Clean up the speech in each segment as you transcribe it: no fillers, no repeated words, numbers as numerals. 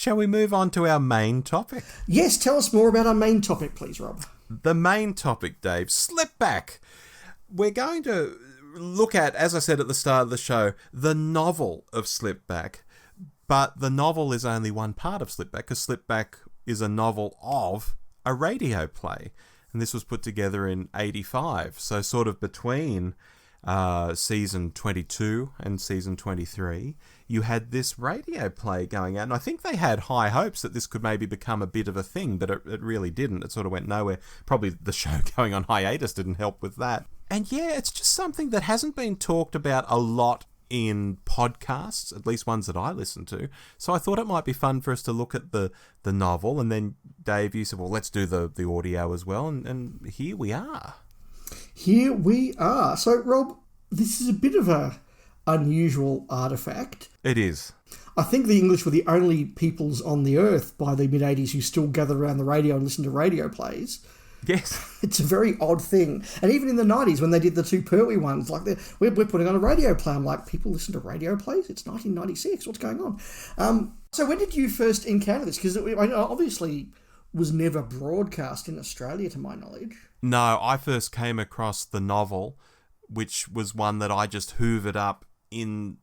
shall we move on to our main topic? Yes, tell us more about our main topic, please, Rob. The main topic, Dave, Slipback. We're going to look at, as I said at the start of the show, the novel of Slipback. But the novel is only one part of Slipback, because Slipback is a novel of a radio play. And this was put together in 85. So sort of between season 22 and season 23, you had this radio play going out. And I think they had high hopes that this could maybe become a bit of a thing, but it really didn't. It sort of went nowhere. Probably the show going on hiatus didn't help with that. And yeah, it's just something that hasn't been talked about a lot in podcasts, at least ones that I listen to. So I thought it might be fun for us to look at the novel. And then, Dave, you said, well, let's do the audio as well. And here we are. Here we are. So, Rob, this is a bit of a unusual artefact. It is. I think the English were the only peoples on the earth by the mid-80s who still gathered around the radio and listened to radio plays. Yes. It's a very odd thing. And even in the 90s, when they did the two Pertwee ones, like we're putting on a radio play. I'm like, people listen to radio plays? It's 1996. What's going on? So when did you first encounter this? Because it obviously was never broadcast in Australia, to my knowledge. No, I first came across the novel, which was one that I just hoovered up in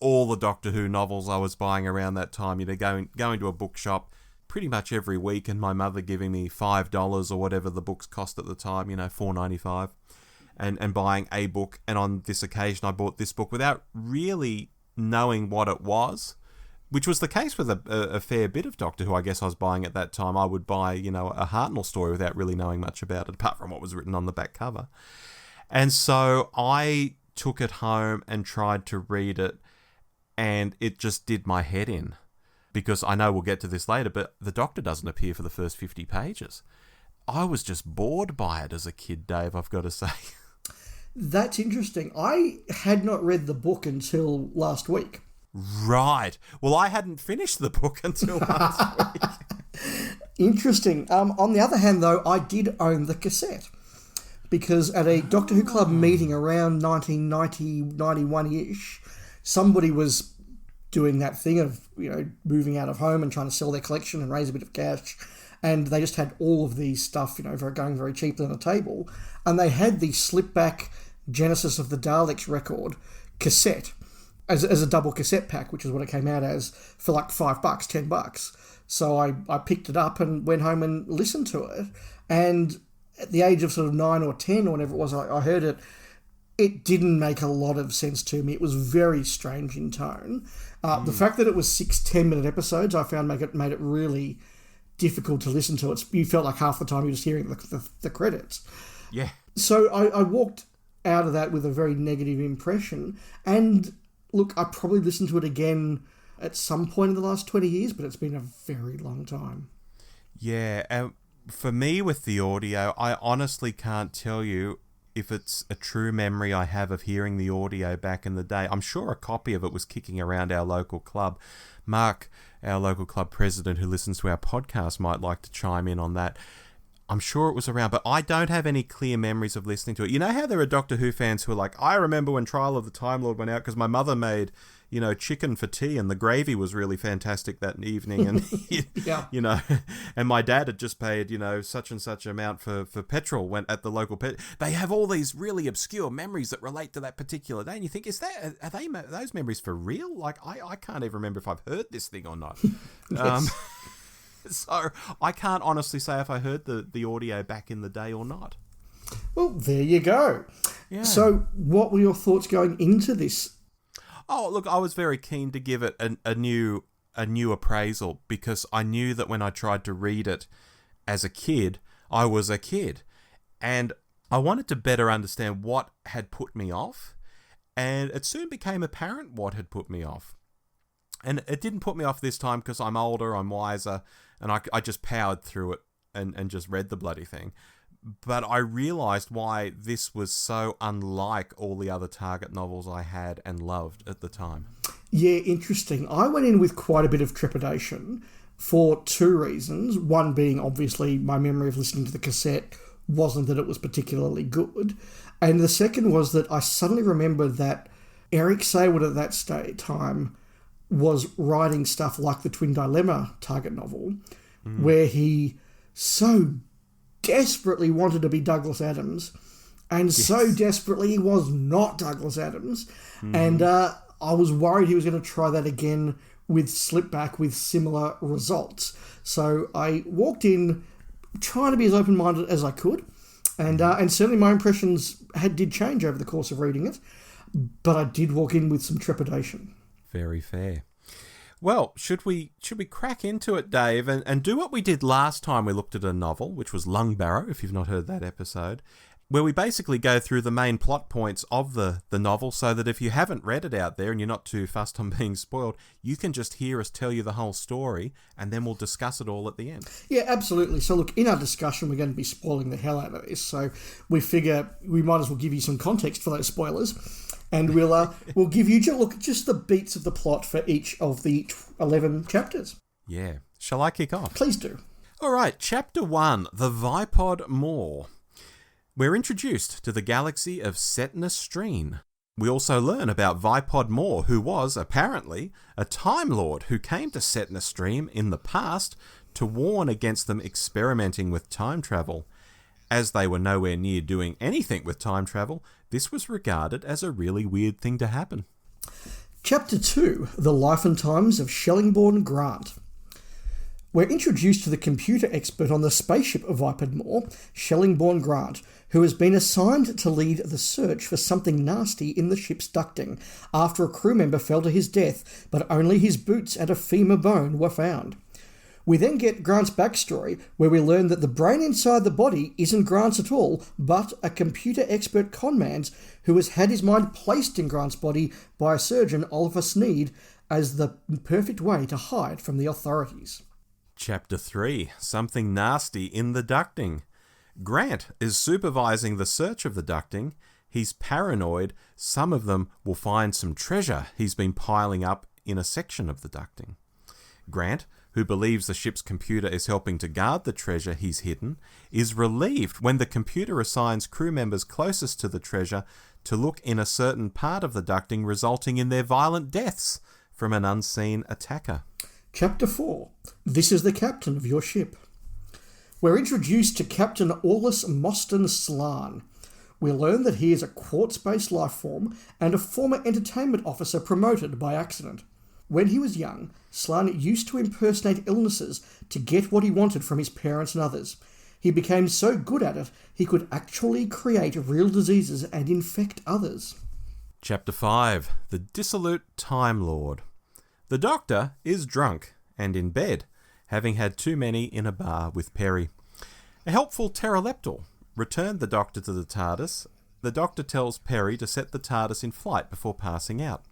all the Doctor Who novels I was buying around that time. You know, going to a bookshop pretty much every week, and my mother giving me $5 or whatever the books cost at the time, you know, $4.95, and buying a book. And on this occasion, I bought this book without really knowing what it was, which was the case with a fair bit of Doctor Who, I guess I was buying at that time. I would buy, you know, a Hartnell story without really knowing much about it, apart from what was written on the back cover. And so I took it home and tried to read it, and it just did my head in. Because I know we'll get to this later, but the Doctor doesn't appear for the first 50 pages. I was just bored by it as a kid, Dave, I've got to say. That's interesting. I had not read the book until last week. Right. Well, I hadn't finished the book until last week. Interesting. On the other hand, though, I did own the cassette. Because at a Doctor Who Club meeting around 1990, 91-ish, somebody was doing that thing of, you know, moving out of home and trying to sell their collection and raise a bit of cash. And they just had all of these stuff, you know, going very cheaply on the table. And they had the Slipback Genesis of the Daleks record cassette as a double cassette pack, which is what it came out as, for like $5, $10. So I picked it up and went home and listened to it. And at the age of sort of 9 or 10 or whatever it was, I heard it. It didn't make a lot of sense to me. It was very strange in tone. The fact that it was 6 10-minute episodes, I found made it really difficult to listen to. You felt like half the time you were just hearing the credits. Yeah. So I walked out of that with a very negative impression. And look, I probably listened to it again at some point in the last 20 years, but it's been a very long time. Yeah. For me with the audio, I honestly can't tell you if it's a true memory I have of hearing the audio back in the day. I'm sure a copy of it was kicking around our local club. Mark, our local club president who listens to our podcast, might like to chime in on that. I'm sure it was around, but I don't have any clear memories of listening to it. You know how there are Doctor Who fans who are like, I remember when Trial of the Time Lord went out because my mother made, you know, chicken for tea and the gravy was really fantastic that evening. And, yeah. You know, and my dad had just paid, you know, such and such amount for petrol went at the local They have all these really obscure memories that relate to that particular day. And you think, are those memories for real? Like, I can't even remember if I've heard this thing or not. Yes. So I can't honestly say if I heard the audio back in the day or not. Well, there you go. Yeah. So what were your thoughts going into this? Oh, look, I was very keen to give it a new appraisal because I knew that when I tried to read it as a kid, I was a kid. And I wanted to better understand what had put me off. And it soon became apparent what had put me off. And it didn't put me off this time because I'm older, I'm wiser, and I just powered through it and just read the bloody thing. But I realised why this was so unlike all the other Target novels I had and loved at the time. Yeah, interesting. I went in with quite a bit of trepidation for two reasons. One being, obviously, my memory of listening to the cassette wasn't that it was particularly good. And the second was that I suddenly remembered that Eric Sayward at that time was writing stuff like the Twin Dilemma target novel, where he so desperately wanted to be Douglas Adams, and so desperately he was not Douglas Adams. And I was worried he was going to try that again with Slipback with similar results. So I walked in trying to be as open-minded as I could, and certainly my impressions did change over the course of reading it, but I did walk in with some trepidation. Very fair. Well, should we crack into it, Dave, and do what we did last time we looked at a novel, which was Lungbarrow, if you've not heard that episode, where we basically go through the main plot points of the novel so that if you haven't read it out there and you're not too fussed on being spoiled, you can just hear us tell you the whole story and then we'll discuss it all at the end. Yeah, absolutely. So look, in our discussion, we're going to be spoiling the hell out of this. So we figure we might as well give you some context for those spoilers. And we'll give you just the beats of the plot for each of the 11 chapters. Yeah. Shall I kick off? Please do. All right, Chapter 1, The Vipod Maw. We're introduced to the galaxy of Setnastreen. We also learn about Vipod Maw, who was, apparently, a Time Lord who came to Setnastreen in the past to warn against them experimenting with time travel. As they were nowhere near doing anything with time travel, this was regarded as a really weird thing to happen. Chapter 2, The Life and Times of Shellingborn Grant. We're introduced to the computer expert on the spaceship of Vipod Maw, Shellingborn Grant, who has been assigned to lead the search for something nasty in the ship's ducting after a crew member fell to his death, but only his boots and a femur bone were found. We then get Grant's backstory, where we learn that the brain inside the body isn't Grant's at all, but a computer expert conman's who has had his mind placed in Grant's body by a surgeon, Oliver Sneed, as the perfect way to hide from the authorities. Chapter 3, Something Nasty in the Ducting. Grant is supervising the search of the ducting. He's paranoid some of them will find some treasure he's been piling up in a section of the ducting. Grant, who believes the ship's computer is helping to guard the treasure he's hidden, is relieved when the computer assigns crew members closest to the treasure to look in a certain part of the ducting, resulting in their violent deaths from an unseen attacker. Chapter 4. This is the captain of your ship. We're introduced to Captain Aulus Mostyn Slan. We learn that he is a quartz-based life form and a former entertainment officer promoted by accident. When he was young, Slan used to impersonate illnesses to get what he wanted from his parents and others. He became so good at it, he could actually create real diseases and infect others. Chapter 5. The Dissolute Time Lord. The Doctor is drunk and in bed, having had too many in a bar with Perry. A helpful pteroleptal returned the Doctor to the TARDIS. The Doctor tells Perry to set the TARDIS in flight before passing out.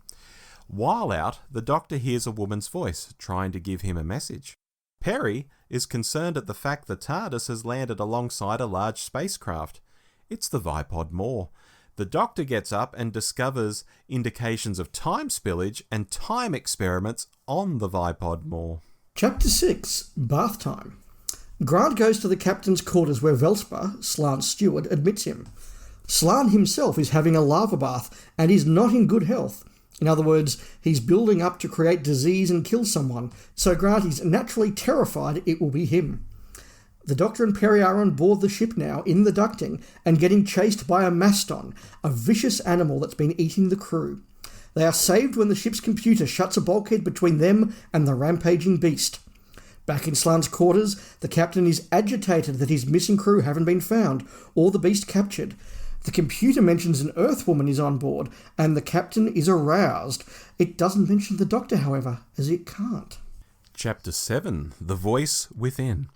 While out, the Doctor hears a woman's voice trying to give him a message. Perry is concerned at the fact the TARDIS has landed alongside a large spacecraft. It's the Vipod Maw. The Doctor gets up and discovers indications of time spillage and time experiments on the Vipod Maw. Chapter 6, Bath Time. Grant goes to the captain's quarters where Velspa, Slan's steward, admits him. Slan himself is having a lava bath and is not in good health. In other words, he's building up to create disease and kill someone, so Grant is naturally terrified it will be him. The Doctor and Perry are on board the ship now, in the ducting, and getting chased by a maston, a vicious animal that's been eating the crew. They are saved when the ship's computer shuts a bulkhead between them and the rampaging beast. Back in Slan's quarters, the captain is agitated that his missing crew haven't been found, or the beast captured. The computer mentions an Earthwoman is on board, and the captain is aroused. It doesn't mention the Doctor, however, as it can't. Chapter 7. The Voice Within.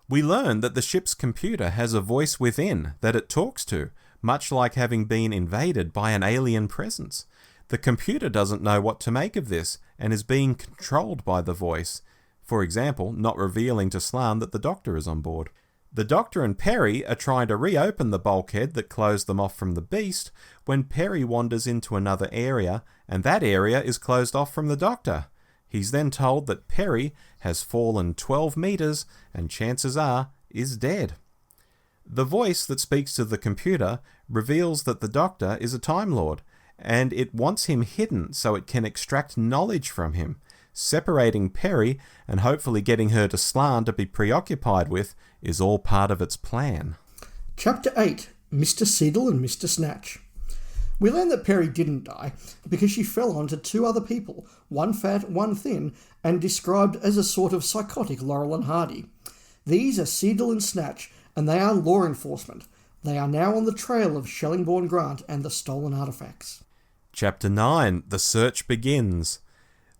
We learn that the ship's computer has a voice within that it talks to, much like having been invaded by an alien presence. The computer doesn't know what to make of this, and is being controlled by the voice. For example, not revealing to Slan that the Doctor is on board. The Doctor and Perry are trying to reopen the bulkhead that closed them off from the beast when Perry wanders into another area, and that area is closed off from the Doctor. He's then told that Perry has fallen 12 metres and chances are is dead. The voice that speaks to the computer reveals that the Doctor is a Time Lord, and it wants him hidden so it can extract knowledge from him. Separating Perry and hopefully getting her to Slan to be preoccupied with is all part of its plan. Chapter 8, Mr. Seedle and Mr. Snatch. We learn that Perry didn't die because she fell onto two other people, one fat, one thin, and described as a sort of psychotic Laurel and Hardy. These are Seedle and Snatch, and they are law enforcement. They are now on the trail of Shellingbourne Grant and the stolen artefacts. Chapter 9, The Search Begins.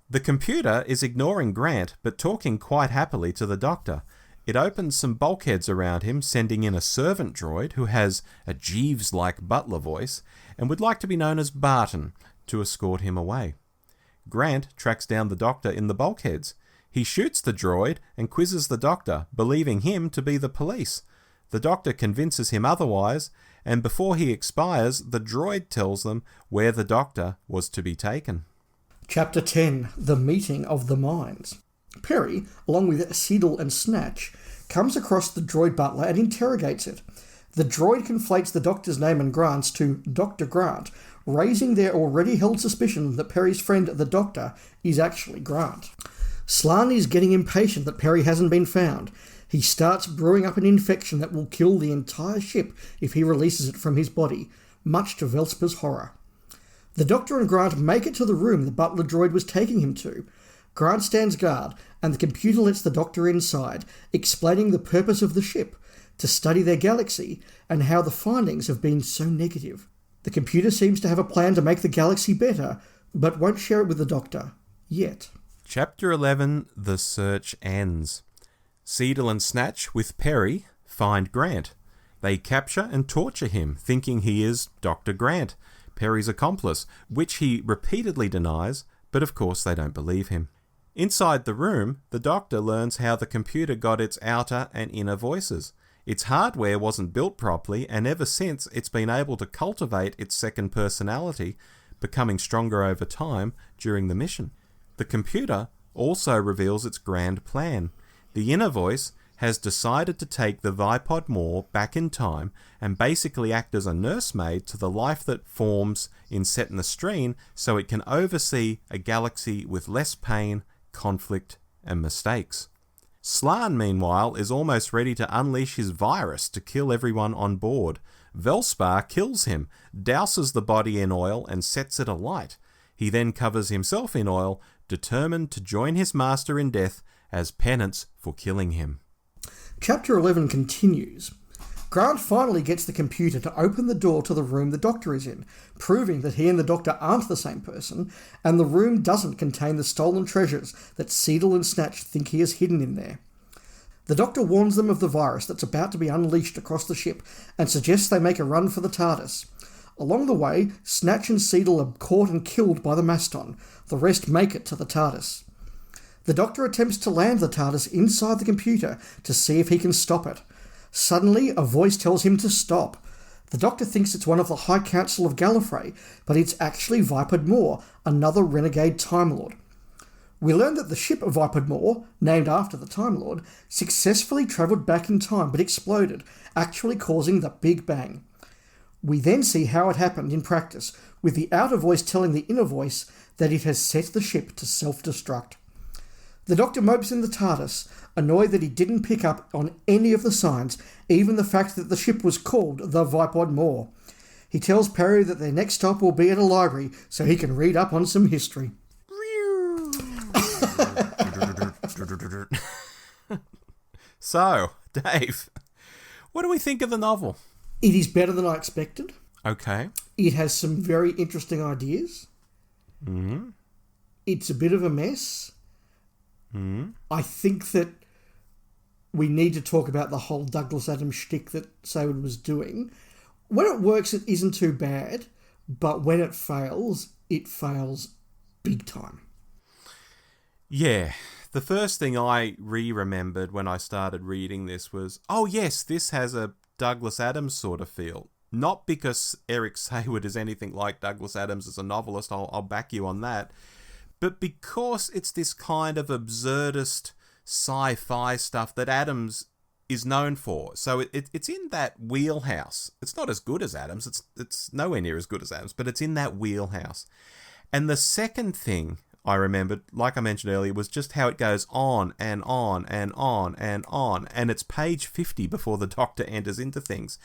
The computer is ignoring Grant, but talking quite happily to the Doctor. It opens some bulkheads around him, sending in a servant droid who has a Jeeves-like butler voice and would like to be known as Barton to escort him away. Grant tracks down the Doctor in the bulkheads. He shoots the droid and quizzes the Doctor, believing him to be the police. The Doctor convinces him otherwise, and before he expires, the droid tells them where the Doctor was to be taken. Chapter 10, The Meeting of the Minds. Perry, along with Seedle and Snatch, comes across the droid butler and interrogates it. The droid conflates the Doctor's name and Grant's to Dr. Grant, raising their already held suspicion that Perry's friend, the Doctor, is actually Grant. Slan is getting impatient that Perry hasn't been found. He starts brewing up an infection that will kill the entire ship if he releases it from his body, much to Velsper's horror. The Doctor and Grant make it to the room the butler droid was taking him to. Grant stands guard, and the computer lets the Doctor inside, explaining the purpose of the ship, to study their galaxy, and how the findings have been so negative. The computer seems to have a plan to make the galaxy better, but won't share it with the Doctor. Yet. Chapter 11, The Search Ends. Seedle and Snatch, with Perry, find Grant. They capture and torture him, thinking he is Dr. Grant, Perry's accomplice, which he repeatedly denies, but of course they don't believe him. Inside the room, the Doctor learns how the computer got its outer and inner voices. Its hardware wasn't built properly, and ever since it's been able to cultivate its second personality, becoming stronger over time during the mission. The computer also reveals its grand plan. The inner voice has decided to take the Vipod Maw back in time and basically act as a nursemaid to the life that forms in Setnastrine so it can oversee a galaxy with less pain, conflict, and mistakes. Slan, meanwhile, is almost ready to unleash his virus to kill everyone on board. Velspar kills him, douses the body in oil, and sets it alight. He then covers himself in oil, determined to join his master in death as penance for killing him. Chapter 11 continues. Grant finally gets the computer to open the door to the room the Doctor is in, proving that he and the Doctor aren't the same person, and the room doesn't contain the stolen treasures that Seedle and Snatch think he has hidden in there. The Doctor warns them of the virus that's about to be unleashed across the ship and suggests they make a run for the TARDIS. Along the way, Snatch and Seedle are caught and killed by the Maston. The rest make it to the TARDIS. The Doctor attempts to land the TARDIS inside the computer to see if he can stop it. Suddenly, a voice tells him to stop. The Doctor thinks it's one of the High Council of Gallifrey, but it's actually Vipod Maw, another renegade Time Lord. We learn that the ship Vipod Maw, named after the Time Lord, successfully travelled back in time but exploded, actually causing the Big Bang. We then see how it happened in practice, with the outer voice telling the inner voice that it has set the ship to self-destruct. The Doctor mopes in the TARDIS, annoyed that he didn't pick up on any of the signs, even the fact that the ship was called the Vipod Maw. He tells Perry that their next stop will be at a library so he can read up on some history. So, Dave, what do we think of the novel? It is better than I expected. Okay. It has some very interesting ideas. Mm-hmm. It's a bit of a mess. Mm-hmm. I think that we need to talk about the whole Douglas Adams shtick that Sayward was doing. When it works, it isn't too bad, but when it fails big time. Yeah. The first thing I remembered when I started reading this was, oh yes, this has a Douglas Adams sort of feel. Not because Eric Sayward is anything like Douglas Adams as a novelist, I'll back you on that, but because it's this kind of absurdist sci-fi stuff that Adams is known for. So it's in that wheelhouse. It's not as good as Adams, it's nowhere near as good as Adams, but it's in that wheelhouse. And the second thing I remembered, like I mentioned earlier, was just how it goes on and on and on and on. And it's page 50 before the Doctor enters into things.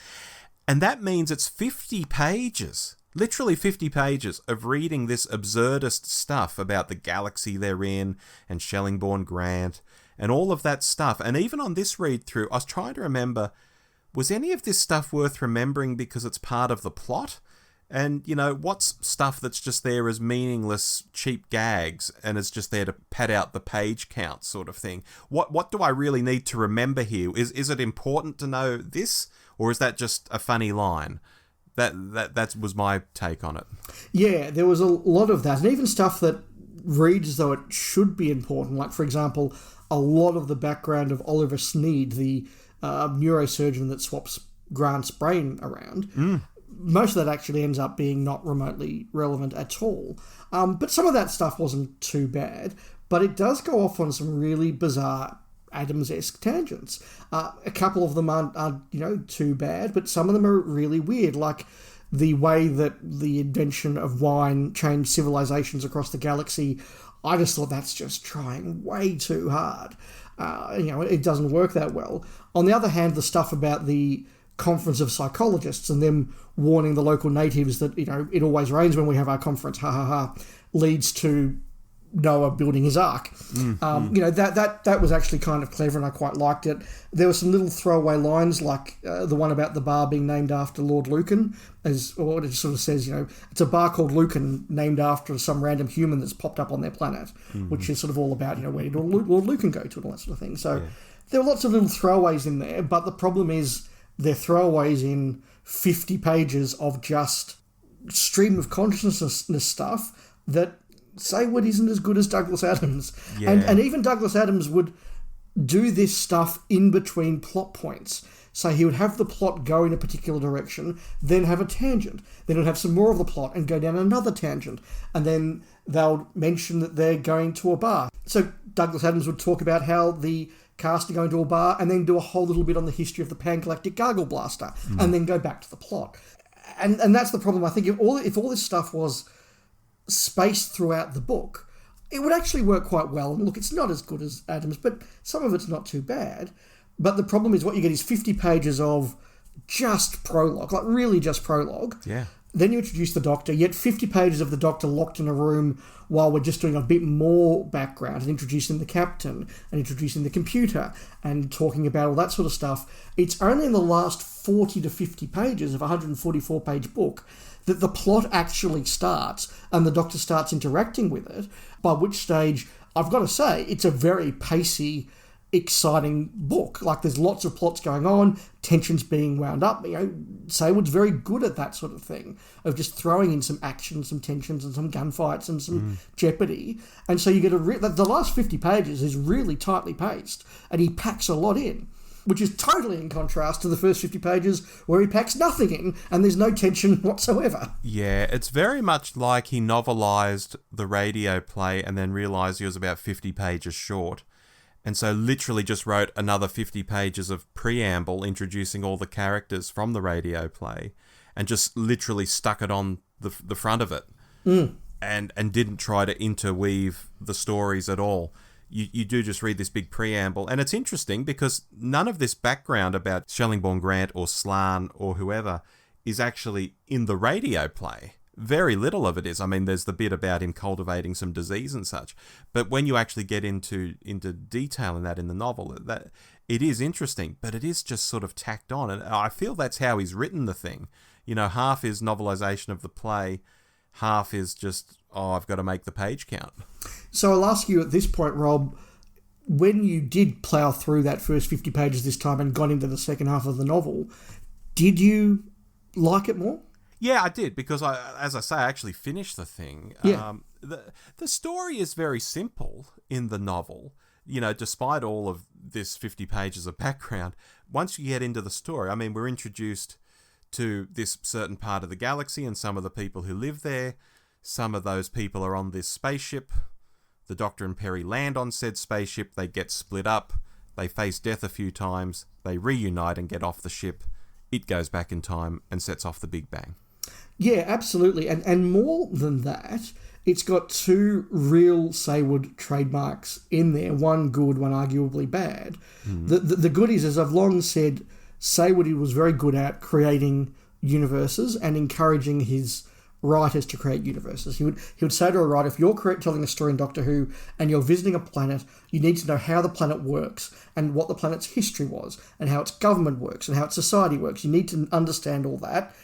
And that means it's 50 pages, literally 50 pages of reading this absurdist stuff about the galaxy they're in and Shellingbourne Grant and all of that stuff. And even on this read through, I was trying to remember, was any of this stuff worth remembering because it's part of the plot? And, you know, what's stuff that's just there as meaningless, cheap gags and is just there to pad out the page count sort of thing? What do I really need to remember here? Is it important to know this, or is that just a funny line? That was my take on it. Yeah, there was a lot of that. And even stuff that reads as though it should be important. Like, for example, a lot of the background of Oliver Sneed, the neurosurgeon that swaps Grant's brain around. Most of that actually ends up being not remotely relevant at all. But some of that stuff wasn't too bad. But it does go off on some really bizarre Adams-esque tangents. A couple of them aren't too bad, but some of them are really weird, like the way that the invention of wine changed civilizations across the galaxy. I just thought that's just trying way too hard. It doesn't work that well. On the other hand, the stuff about the conference of psychologists and them warning the local natives that, it always rains when we have our conference, leads to Noah building his ark. That was actually kind of clever and I quite liked it. There were some little throwaway lines like the one about the bar being named after Lord Lucan, or it sort of says, it's a bar called Lucan named after some random human that's popped up on their planet, which is sort of all about, where did Lord Lucan go to and all that sort of thing. So there were lots of little throwaways in there, but the problem is they're throwaways in 50 pages of just stream of consciousness stuff that Saywood isn't as good as Douglas Adams. Yeah. And even Douglas Adams would do this stuff in between plot points. So he would have the plot go in a particular direction, then have a tangent. Then he'd have some more of the plot and go down another tangent. And then they'll mention that they're going to a bar. So Douglas Adams would talk about how the cast are going to a bar and then do a whole little bit on the history of the Pan-Galactic Gargle Blaster and then go back to the plot. And that's the problem. I think if all this stuff was spaced throughout the book, it would actually work quite well. And look, it's not as good as Adams, but some of it's not too bad. But the problem is what you get is 50 pages of just prologue, like really just prologue. Yeah. Then you introduce the Doctor, yet 50 pages of the Doctor locked in a room while we're just doing a bit more background and introducing the Captain and introducing the computer and talking about all that sort of stuff. It's only in the last 40 to 50 pages of a 144-page book that the plot actually starts and the Doctor starts interacting with it, by which stage, I've got to say, it's a very pacey, exciting book. Like, there's lots of plots going on, tensions being wound up. Saywood's very good at that sort of thing, of just throwing in some action, some tensions, and some gunfights and some jeopardy. And so you get the last 50 pages is really tightly paced, and he packs a lot in, which is totally in contrast to the first 50 pages where he packs nothing in and there's no tension whatsoever. Yeah, it's very much like he novelised the radio play and then realised he was about 50 pages short. And so literally just wrote another 50 pages of preamble introducing all the characters from the radio play and just literally stuck it on the front of it and didn't try to interweave the stories at all. You do just read this big preamble, and it's interesting because none of this background about Shellingbourne Grant or Slan or whoever is actually in the radio play. Very little of it is. I mean, there's the bit about him cultivating some disease and such, but when you actually get into detail in that in the novel, that it is interesting, but it is just sort of tacked on, and I feel that's how he's written the thing. Half is novelisation of the play, half is just, I've got to make the page count. So I'll ask you at this point, Rob, when you did plough through that first 50 pages this time and got into the second half of the novel, did you like it more? Yeah, I did, because as I say, I actually finished the thing. Yeah. The story is very simple in the novel, despite all of this 50 pages of background. Once you get into the story, I mean, we're introduced to this certain part of the galaxy and some of the people who live there. Some of those people are on this spaceship. The Doctor and Perry land on said spaceship. They get split up. They face death a few times. They reunite and get off the ship. It goes back in time and sets off the Big Bang. Yeah, absolutely. And more than that, it's got two real Saywood trademarks in there, one good, one arguably bad. The good is, as I've long said, Saywood was very good at creating universes and encouraging his writers to create universes. He would say to a writer, if you're telling a story in Doctor Who and you're visiting a planet, you need to know how the planet works and what the planet's history was and how its government works and how its society works. You need to understand all that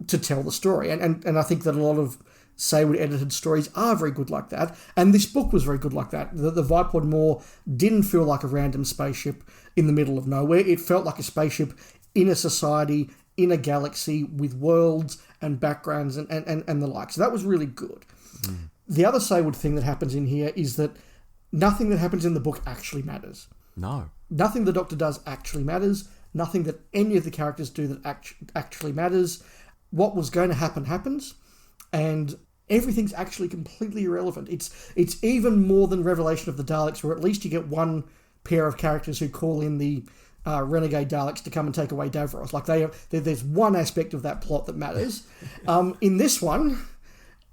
to tell the story. And I think that a lot of Saywood edited stories are very good like that. And this book was very good like that. The Vipod Moor didn't feel like a random spaceship in the middle of nowhere. It felt like a spaceship in a society, in a galaxy, with worlds and backgrounds and the like. So that was really good. The other Saywood thing that happens in here is that nothing that happens in the book actually matters. No. Nothing the Doctor does actually matters. Nothing that any of the characters do that actually matters. What was going to happen happens, and everything's actually completely irrelevant. It's even more than Revelation of the Daleks, where at least you get one pair of characters who call in the renegade Daleks to come and take away Davros. Like there's one aspect of that plot that matters. In this one,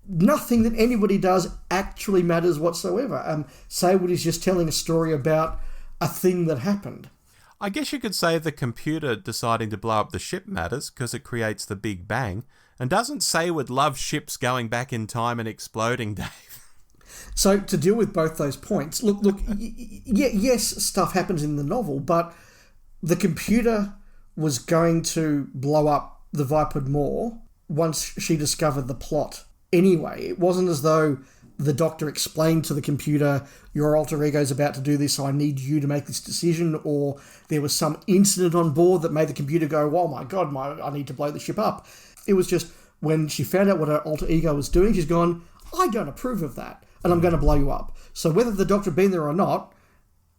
nothing that anybody does actually matters whatsoever. Saywood is just telling a story about a thing that happened. I guess you could say the computer deciding to blow up the ship matters because it creates the Big Bang. And doesn't Saywood love ships going back in time and exploding, Dave? So to deal with both those points, look, yes, stuff happens in the novel, but the computer was going to blow up the Vipod Moor once she discovered the plot. Anyway, it wasn't as though the Doctor explained to the computer, your alter ego's about to do this, so I need you to make this decision, or there was some incident on board that made the computer go, oh my god, I need to blow the ship up. It was just when she found out what her alter ego was doing, she's gone, I don't approve of that, and I'm going to blow you up. So whether the Doctor had been there or not,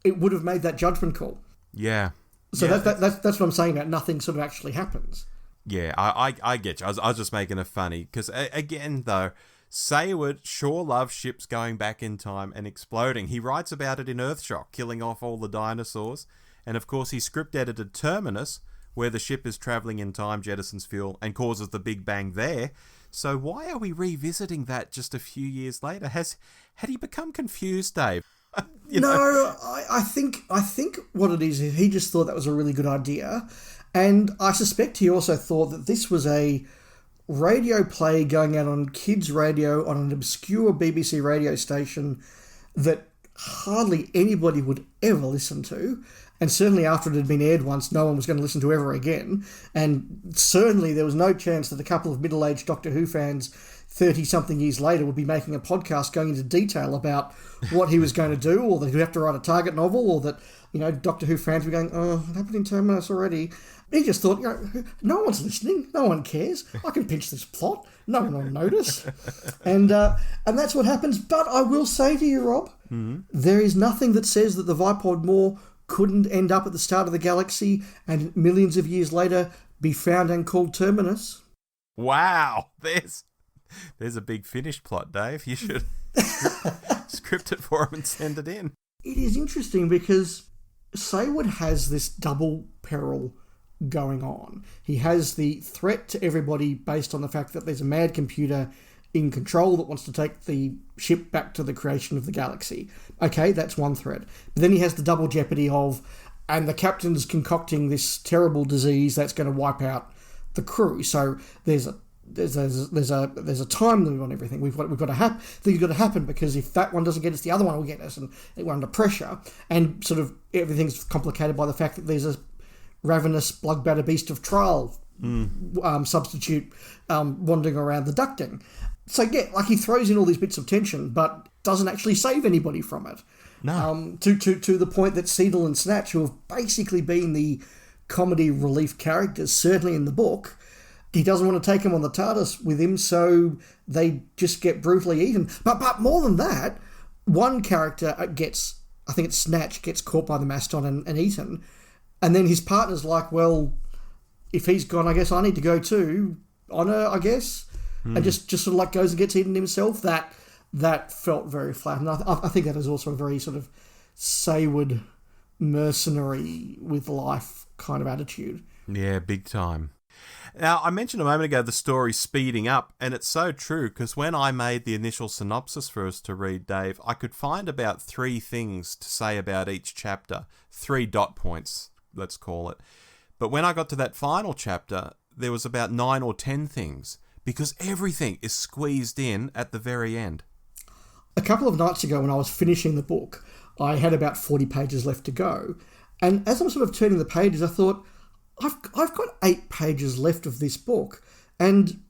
it would have made that judgment call. Yeah. So that's what I'm saying about nothing sort of actually happens. Yeah, I get you. I was just making it funny because, again, though, Saywood sure loves ships going back in time and exploding. He writes about it in Earthshock, killing off all the dinosaurs. And, of course, he script-edited Terminus, where the ship is travelling in time, jettisons fuel, and causes the Big Bang there. So why are we revisiting that just a few years later? Had he become confused, Dave? I think what it is he just thought that was a really good idea. And I suspect he also thought that this was a radio play going out on kids' radio on an obscure BBC radio station that hardly anybody would ever listen to. And certainly after it had been aired once, no one was going to listen to ever again. And certainly there was no chance that a couple of middle-aged Doctor Who fans 30-something years later would be making a podcast going into detail about what he was going to do, or that he'd have to write a target novel, or that, Doctor Who fans were going, oh, it happened in Terminus already. He just thought, no one's listening, no one cares, I can pitch this plot, no one will notice. And that's what happens. But I will say to you, Rob, there is nothing that says that the Vipod Moor couldn't end up at the start of the galaxy and millions of years later be found and called Terminus. Wow, there's a big finished plot, Dave. You should script it for him and send it in. It is interesting because Saywood has this double peril going on. He has the threat to everybody based on the fact that there's a mad computer in control that wants to take the ship back to the creation of the galaxy. Okay, that's one threat. But then he has the double jeopardy of, and the captain's concocting this terrible disease that's going to wipe out the crew. So there's a time limit on everything. Things got to happen, because if that one doesn't get us, the other one will get us, and we're under pressure. And sort of everything's complicated by the fact that there's a ravenous blood-batter beast of trial substitute wandering around the ducting. So yeah, like he throws in all these bits of tension, but doesn't actually save anybody from it. No. To the point that Seedle and Snatch, who have basically been the comedy relief characters, certainly in the book, he doesn't want to take them on the TARDIS with him, so they just get brutally eaten. But more than that, one character gets, I think it's Snatch, gets caught by the Maston and eaten, and then his partner's like, well, if he's gone, I guess I need to go too. Honor, I guess. And just sort of like goes and gets eaten himself. That felt very flat. And I think that is also a very sort of Saywood mercenary with life kind of attitude. Yeah, big time. Now, I mentioned a moment ago the story speeding up, and it's so true, because when I made the initial synopsis for us to read, Dave, I could find about 3 things to say about each chapter. 3 dot points, let's call it. But when I got to that final chapter, there was about 9 or 10 things, because everything is squeezed in at the very end. A couple of nights ago when I was finishing the book, I had about 40 pages left to go. And as I was sort of turning the pages, I thought, I've got 8 pages left of this book, and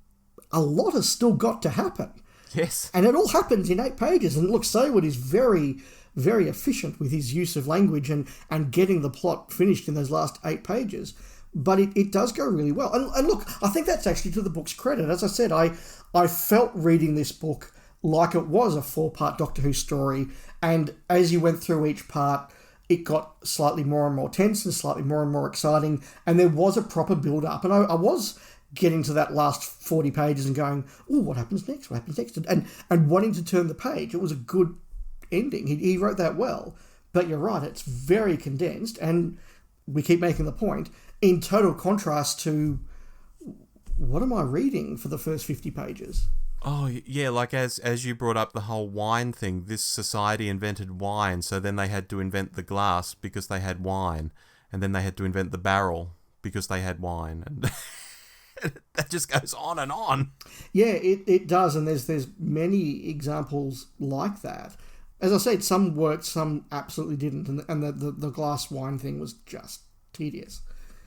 a lot has still got to happen. Yes. And it all happens in 8 pages. And look, Saywood is very, very efficient with his use of language and getting the plot finished in those last 8 pages. But it does go really well. And look, I think that's actually to the book's credit. As I said, I felt reading this book like it was a 4-part Doctor Who story. And as you went through each part, it got slightly more and more tense and slightly more and more exciting. And there was a proper build-up. And I was getting to that last 40 pages and going, oh, what happens next? What happens next? And wanting to turn the page. It was a good ending. He wrote that well. But you're right, it's very condensed. And we keep making the point, in total contrast to what am I reading for the first 50 pages? Oh, yeah, like as you brought up the whole wine thing, this society invented wine, so then they had to invent the glass because they had wine, and then they had to invent the barrel because they had wine, and that just goes on and on. Yeah, it does, and there's many examples like that. As I said, some worked, some absolutely didn't, and the glass wine thing was just tedious.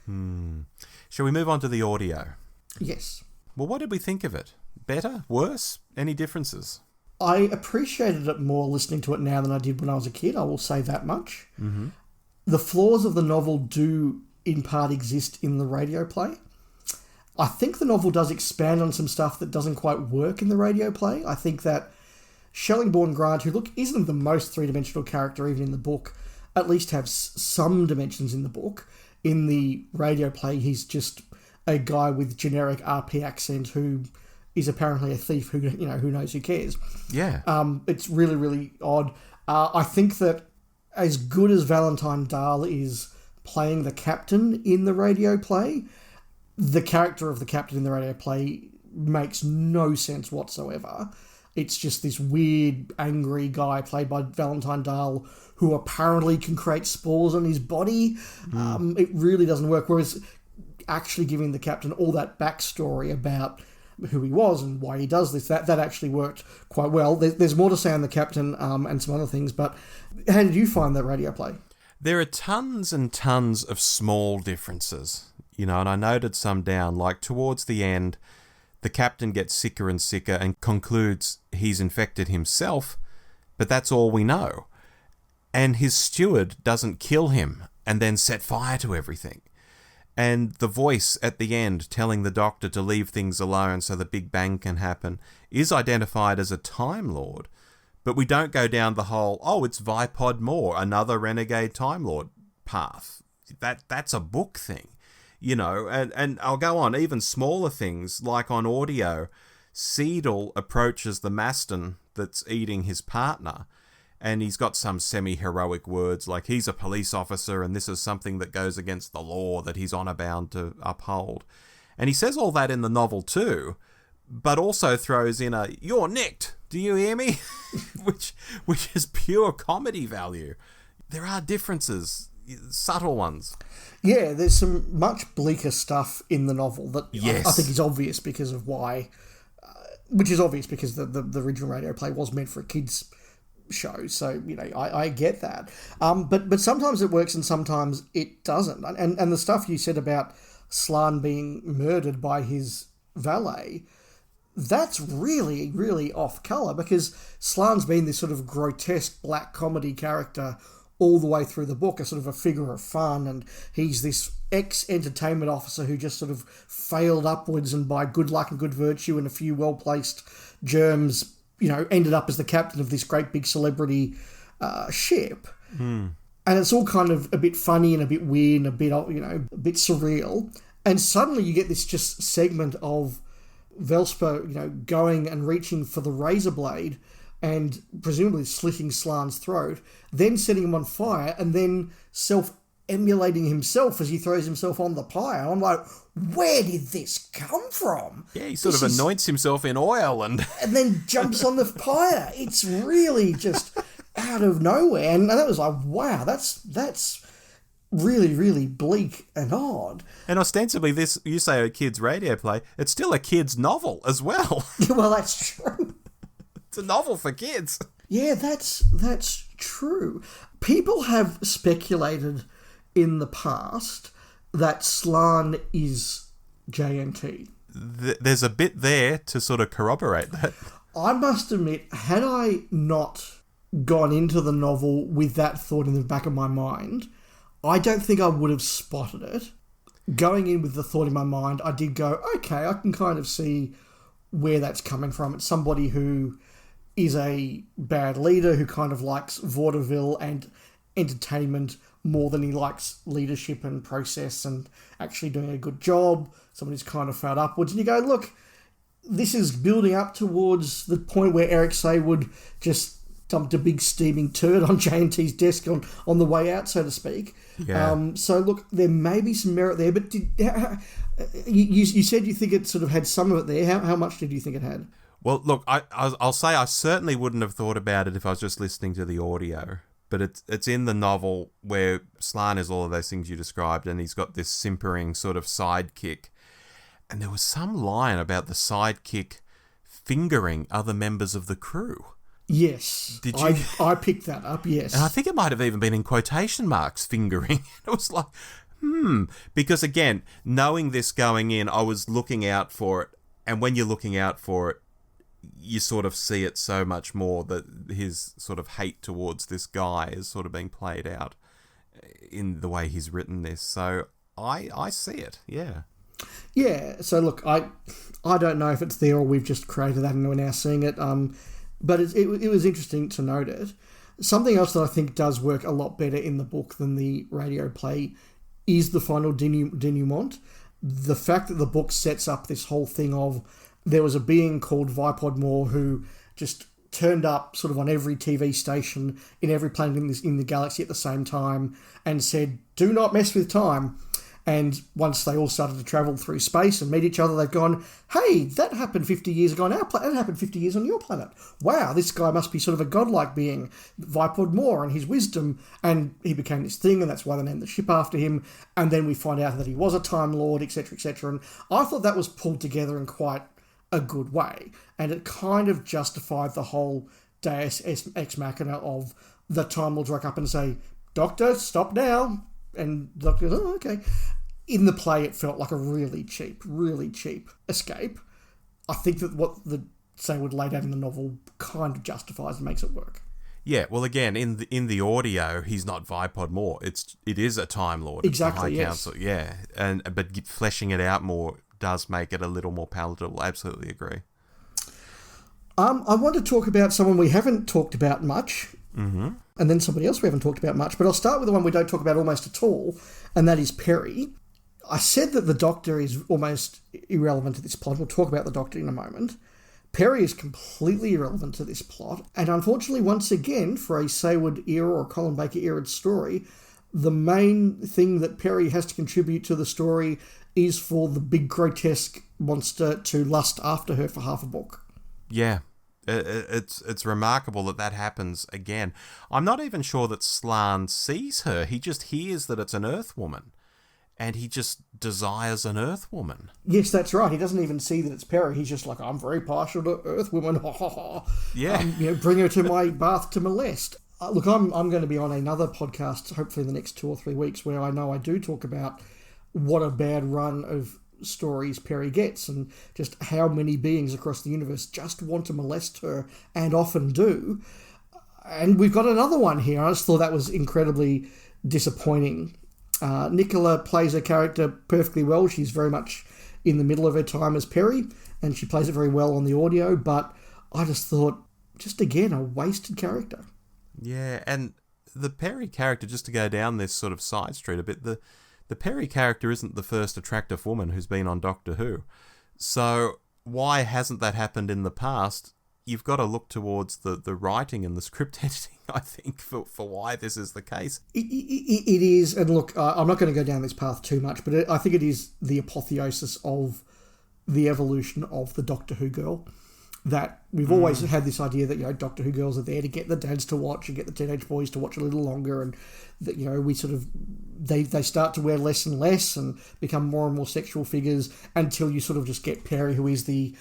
Shall we move on to the audio? Yes. Well, what did we think of it? Better? Worse? Any differences? I appreciated it more listening to it now than I did when I was a kid, I will say that much. Mm-hmm. The flaws of the novel do, in part, exist in the radio play. I think the novel does expand on some stuff that doesn't quite work in the radio play. I think that Shellingbourne Grant, who, look, isn't the most three-dimensional character even in the book, at least has some dimensions in the book. In the radio play, he's just a guy with generic RP accent who is apparently a thief who knows, who cares. Yeah. It's really, really odd. I think that as good as Valentine Dahl is playing the captain in the radio play, the character of the captain in the radio play makes no sense whatsoever. It's just this weird, angry guy played by Valentine Dahl who apparently can create spores on his body. It really doesn't work. Whereas actually giving the captain all that backstory about who he was and why he does this, that actually worked quite well. There's more to say on the captain and some other things, but how did you find that radio play? There are tons and tons of small differences, and I noted some down, like towards the end, the captain gets sicker and sicker and concludes he's infected himself, but that's all we know. And his steward doesn't kill him and then set fire to everything. And the voice at the end telling the Doctor to leave things alone so the Big Bang can happen is identified as a Time Lord. But we don't go down the whole, it's Vipod Moore, another renegade Time Lord path. That's a book thing, and I'll go on, even smaller things, like on audio, Seedle approaches the Maston that's eating his partner, and he's got some semi-heroic words like he's a police officer and this is something that goes against the law that he's honour bound to uphold. And he says all that in the novel too, but also throws in a, "You're nicked, do you hear me?" which is pure comedy value. There are differences, subtle ones. Yeah, there's some much bleaker stuff in the novel that yes. I think is obvious because of why, which is obvious because the original radio play was meant for a kids' show, so I get that, but sometimes it works and sometimes it doesn't, and the stuff you said about Slan being murdered by his valet, that's really, really off colour, because Slan's been this sort of grotesque black comedy character all the way through the book, a sort of a figure of fun, and he's this ex-entertainment officer who just sort of failed upwards and by good luck and good virtue and a few well-placed germs ended up as the captain of this great big celebrity ship. And it's all kind of a bit funny and a bit weird and a bit surreal. And suddenly you get this just segment of Velsper, going and reaching for the razor blade and presumably slitting Slan's throat, then setting him on fire and then emulating himself as he throws himself on the pyre. I'm like, where did this come from? Yeah, he sort of anoints himself in oil and then jumps on the pyre. It's really just out of nowhere. And that was like, wow, that's really, really bleak and odd. And ostensibly this, you say a kid's radio play, it's still a kid's novel as well. Well, that's true. It's a novel for kids. Yeah, that's true. People have speculated in the past that Slan is JNT. There's a bit there to sort of corroborate that. I must admit, had I not gone into the novel with that thought in the back of my mind, I don't think I would have spotted it. Going in with the thought in my mind, I did go, okay, I can kind of see where that's coming from. It's somebody who is a bad leader who kind of likes vaudeville and entertainment more than he likes leadership and process and actually doing a good job. Someone who's kind of fed upwards. And you go, look, this is building up towards the point where Eric Saywood just dumped a big steaming turd on JNT's desk on the way out, so to speak. Yeah. So, look, there may be some merit there, but you said you think it sort of had some of it there. How much did you think it had? Well, look, I'll say I certainly wouldn't have thought about it if I was just listening to the audio. But it's in the novel where Slan is all of those things you described, and he's got this simpering sort of sidekick. And there was some line about the sidekick fingering other members of the crew. Yes. Did you? I picked that up, yes. And I think it might have even been in quotation marks, fingering. It was like, Because again, knowing this going in, I was looking out for it. And when you're looking out for it, you sort of see it so much more that his sort of hate towards this guy is sort of being played out in the way he's written this. So I see it, yeah. Yeah, so look, I don't know if it's there or we've just created that and we're now seeing it, but it was interesting to note it. Something else that I think does work a lot better in the book than the radio play is the final denouement. The fact that the book sets up this whole thing of there was a being called Vipod Moore who just turned up sort of on every TV station in every planet in the galaxy at the same time and said, do not mess with time. And once they all started to travel through space and meet each other, they've gone, hey, that happened 50 years ago on our planet. That happened 50 years on your planet. Wow, this guy must be sort of a godlike being, Vipod Moore and his wisdom. And he became this thing, and that's why they named the ship after him. And then we find out that he was a Time Lord, etc., etc. And I thought that was pulled together in quite a good way. And it kind of justified the whole Deus Ex Machina of the Time Lords rock up and say, Doctor, stop now. And the Doctor goes, oh, okay. In the play, it felt like a really cheap escape. I think that what the Saywood laid out in the novel kind of justifies and makes it work. Yeah, well, again, in the audio, he's not Vipod Moore. It is a Time Lord. Exactly, it's the High yes. Council. Yeah, but fleshing it out more does make it a little more palatable. Absolutely agree. I want to talk about someone we haven't talked about much, mm-hmm. and then somebody else we haven't talked about much. But I'll start with the one we don't talk about almost at all, and that is Perry. I said that the Doctor is almost irrelevant to this plot. We'll talk about the Doctor in a moment. Perry is completely irrelevant to this plot. And unfortunately, once again, for a Saywood era or Colin Baker era story, the main thing that Perry has to contribute to the story is for the big grotesque monster to lust after her for half a book. Yeah. It's remarkable that happens again. I'm not even sure that Slan sees her. He just hears that it's an Earth woman. And he just desires an Earth woman. Yes, that's right. He doesn't even see that it's Perry. He's just like, I'm very partial to Earth women. Yeah. Bring her to my bath to molest. Look, I'm going to be on another podcast, hopefully in the next 2 or 3 weeks, where I know I do talk about what a bad run of stories Perry gets and just how many beings across the universe just want to molest her and often do. And we've got another one here. I just thought that was incredibly disappointing. Nicola plays her character perfectly well. She's very much in the middle of her time as Perry, and she plays it very well on the audio, but I just thought, just again, a wasted character. Yeah, and the Perry character, just to go down this sort of side street a bit, the Perry character isn't the first attractive woman who's been on Doctor Who. So why hasn't that happened in the past? you've got to look towards the writing and the script editing, I think, for why this is the case. It is, and look, I'm not going to go down this path too much, but I think it is the apotheosis of the evolution of the Doctor Who girl. That we've always had this idea that, you know, Doctor Who girls are there to get the dads to watch and get the teenage boys to watch a little longer, and that, you know, we sort of they start to wear less and less and become more and more sexual figures until you sort of just get Perry, who is the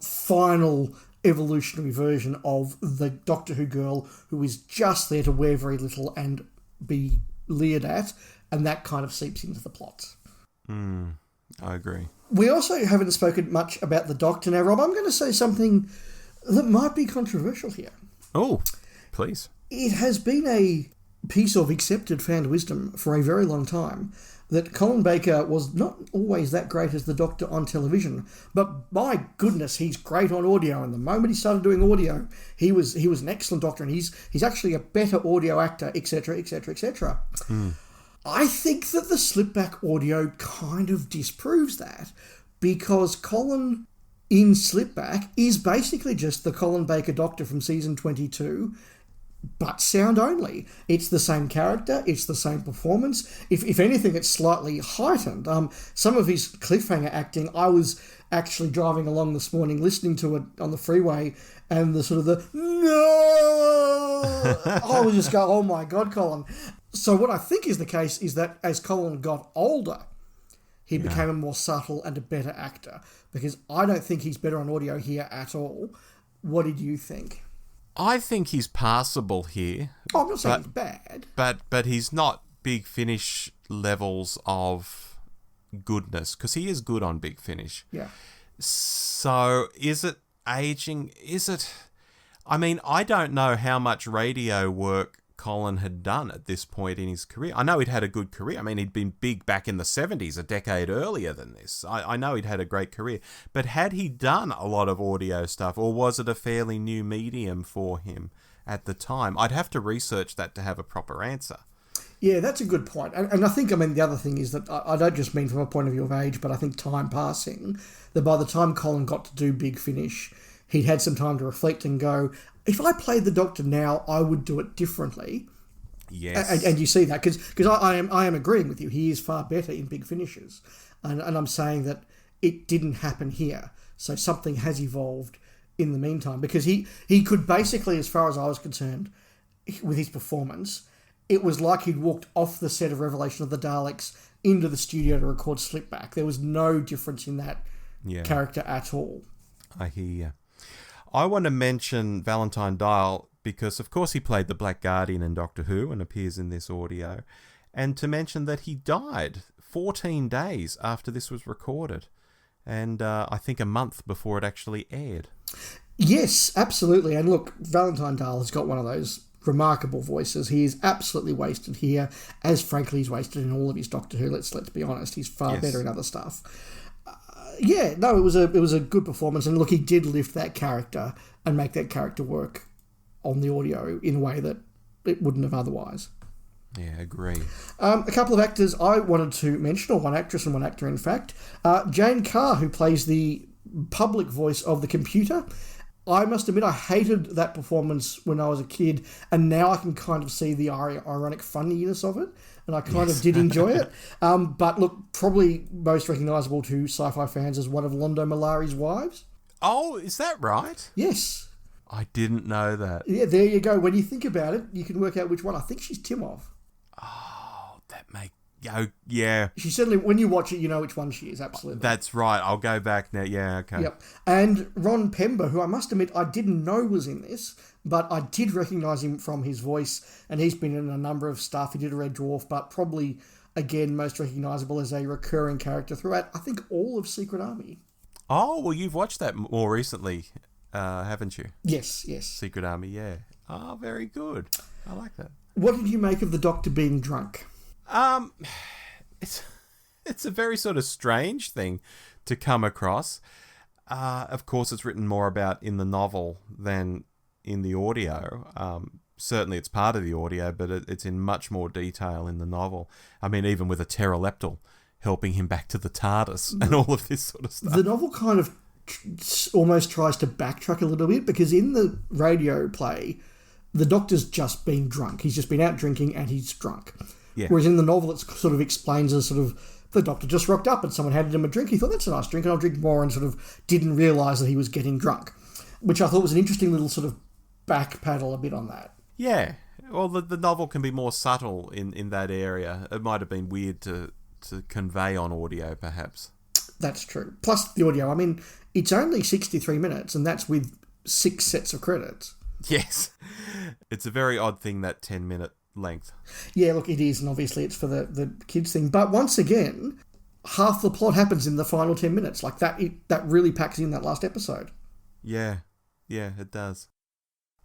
final evolutionary version of the Doctor Who girl, who is just there to wear very little and be leered at, and that kind of seeps into the plots. I agree. We also haven't spoken much about the Doctor. Now, Rob, I'm going to say something that might be controversial here. Oh, please. It has been a piece of accepted fan wisdom for a very long time that Colin Baker was not always that great as the Doctor on television, but my goodness, he's great on audio. And the moment he started doing audio, he was an excellent Doctor, and he's actually a better audio actor, etc., etc., etc. I think that the Slipback audio kind of disproves that, because Colin in Slipback is basically just the Colin Baker Doctor from season 22, but sound only. It's the same character, it's the same performance. If anything, it's slightly heightened. Some of his cliffhanger acting, I was actually driving along this morning listening to it on the freeway, and the sort of the no, I would just go, oh my God, Colin. So what I think is the case is that as Colin got older, he became a more subtle and a better actor, because I don't think he's better on audio here at all. What did you think? I think he's passable here. Oh, I'm not saying he's bad. But he's not Big Finish levels of goodness, because he is good on Big Finish. Yeah. So is it aging? Is it... I mean, I don't know how much radio work Colin had done at this point in his career. I know he'd had a good career. I mean, he'd been big back in the 70s, a decade earlier than this. I know he'd had a great career. But had he done a lot of audio stuff, or was it a fairly new medium for him at the time? I'd have to research that to have a proper answer. Yeah, that's a good point. And I think, I mean, the other thing is that I don't just mean from a point of view of age, but I think time passing, that by the time Colin got to do Big Finish, he'd had some time to reflect and go, if I played the Doctor now, I would do it differently. Yes. And you see that, because I am agreeing with you. He is far better in Big Finishes. And I'm saying that it didn't happen here. So something has evolved in the meantime. Because he could basically, as far as I was concerned, with his performance, it was like he'd walked off the set of Revelation of the Daleks into the studio to record Slipback. There was no difference in that character at all. I hear you. I want to mention Valentine Dial because, of course, he played the Black Guardian in Doctor Who and appears in this audio. And to mention that he died 14 days after this was recorded. And I think a month before it actually aired. Yes, absolutely. And look, Valentine Dial has got one of those remarkable voices. He is absolutely wasted here, as frankly he's wasted in all of his Doctor Who. Let's be honest. He's far better in other stuff. It was a good performance, and look, he did lift that character and make that character work on the audio in a way that it wouldn't have otherwise. Yeah, agree. A couple of actors I wanted to mention, or one actress and one actor, in fact. Jane Carr, who plays the public voice of the computer. I must admit, I hated that performance when I was a kid, and now I can kind of see the ironic funniness of it, and I kind of did enjoy it. But look, probably most recognisable to sci-fi fans as one of Londo Malari's wives. Oh, is that right? Yes. I didn't know that. Yeah, there you go. When you think about it, you can work out which one. I think she's Timov. Oh, that makes... Oh, yeah. She certainly, when you watch it, you know which one she is, absolutely. That's right. I'll go back now. Yeah, okay. Yep. And Ron Pember, who I must admit I didn't know was in this, but I did recognise him from his voice, and he's been in a number of stuff. He did a Red Dwarf, but probably, again, most recognisable as a recurring character throughout, I think, all of Secret Army. Oh, well, you've watched that more recently, haven't you? Yes. Secret Army, yeah. Oh, very good. I like that. What did you make of the Doctor being drunk? It's a very sort of strange thing to come across. Of course, it's written more about in the novel than in the audio. Certainly, it's part of the audio, but it's in much more detail in the novel. I mean, even with a pteroleptal helping him back to the TARDIS and all of this sort of stuff. The novel kind of almost tries to backtrack a little bit, because in the radio play, the Doctor's just been drunk. He's just been out drinking and he's drunk. Yeah. Whereas in the novel, it sort of explains as sort of, the Doctor just rocked up and someone handed him a drink. He thought, that's a nice drink, and I'll drink more, and sort of didn't realise that he was getting drunk, which I thought was an interesting little sort of backpedal a bit on that. Yeah. Well, the novel can be more subtle in that area. It might have been weird to convey on audio, perhaps. That's true. Plus the audio. I mean, it's only 63 minutes, and that's with 6 sets of credits. Yes. It's a very odd thing, that 10-minute length. Yeah, look, it is, and obviously it's for the kids thing. But once again, half the plot happens in the final 10 minutes. Like, that really packs in that last episode. Yeah. Yeah, it does.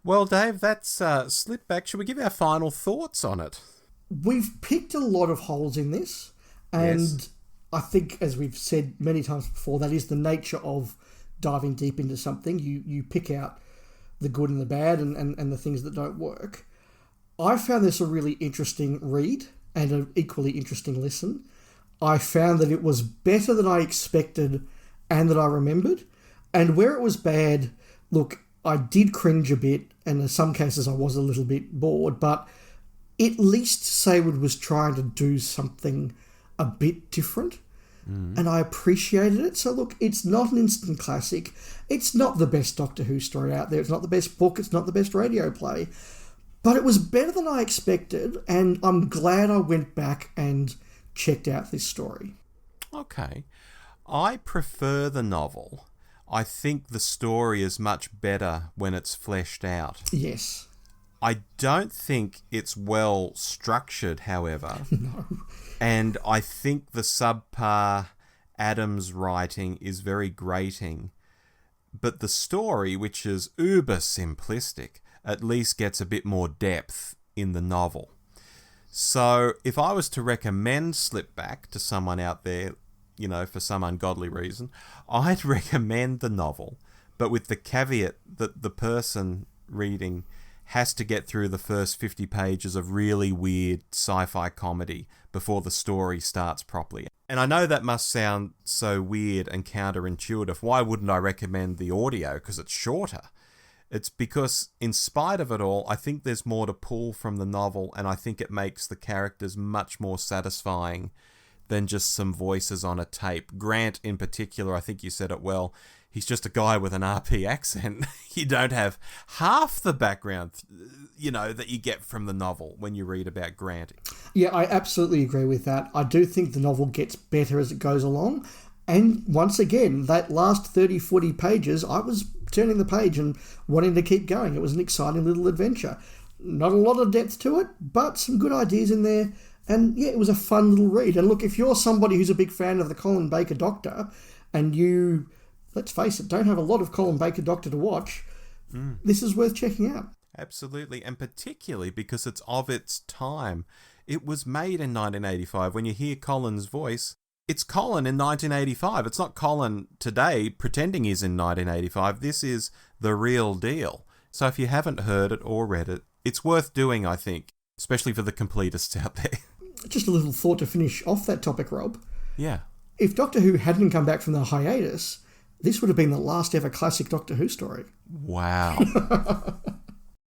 Well, Dave, that's Slipback. Should we give our final thoughts on it? We've picked a lot of holes in this, and yes. I think, as we've said many times before, that is the nature of diving deep into something. You pick out the good and the bad and the things that don't work. I found this a really interesting read and an equally interesting listen. I found that it was better than I expected and that I remembered. And where it was bad, look, I did cringe a bit, and in some cases I was a little bit bored, but at least Saward was trying to do something a bit different, and I appreciated it. So look, it's not an instant classic. It's not the best Doctor Who story out there. It's not the best book. It's not the best radio play. But it was better than I expected, and I'm glad I went back and checked out this story. Okay. I prefer the novel. I think the story is much better when it's fleshed out. Yes. I don't think it's well structured, however. No. And I think the subpar Adams writing is very grating. But the story, which is uber simplistic, at least gets a bit more depth in the novel. So if I was to recommend Slipback to someone out there, you know, for some ungodly reason, I'd recommend the novel, but with the caveat that the person reading has to get through the first 50 pages of really weird sci-fi comedy before the story starts properly. And I know that must sound so weird and counterintuitive. Why wouldn't I recommend the audio? Because it's shorter. It's because, in spite of it all, I think there's more to pull from the novel, and I think it makes the characters much more satisfying than just some voices on a tape. Grant, in particular, I think you said it well, he's just a guy with an RP accent. You don't have half the background, you know, that you get from the novel when you read about Grant. Yeah, I absolutely agree with that. I do think the novel gets better as it goes along. And once again, that last 30, 40 pages, I was turning the page and wanting to keep going. It was an exciting little adventure. Not a lot of depth to it, but some good ideas in there. And yeah, it was a fun little read. And look, if you're somebody who's a big fan of the Colin Baker Doctor, and you, let's face it, don't have a lot of Colin Baker Doctor to watch, this is worth checking out. Absolutely, and particularly because it's of its time. It was made in 1985. When you hear Colin's voice, it's Colin in 1985. It's not Colin today pretending he's in 1985. This is the real deal. So if you haven't heard it or read it, it's worth doing, I think, especially for the completists out there. Just a little thought to finish off that topic, Rob. Yeah. If Doctor Who hadn't come back from the hiatus, this would have been the last ever classic Doctor Who story. Wow.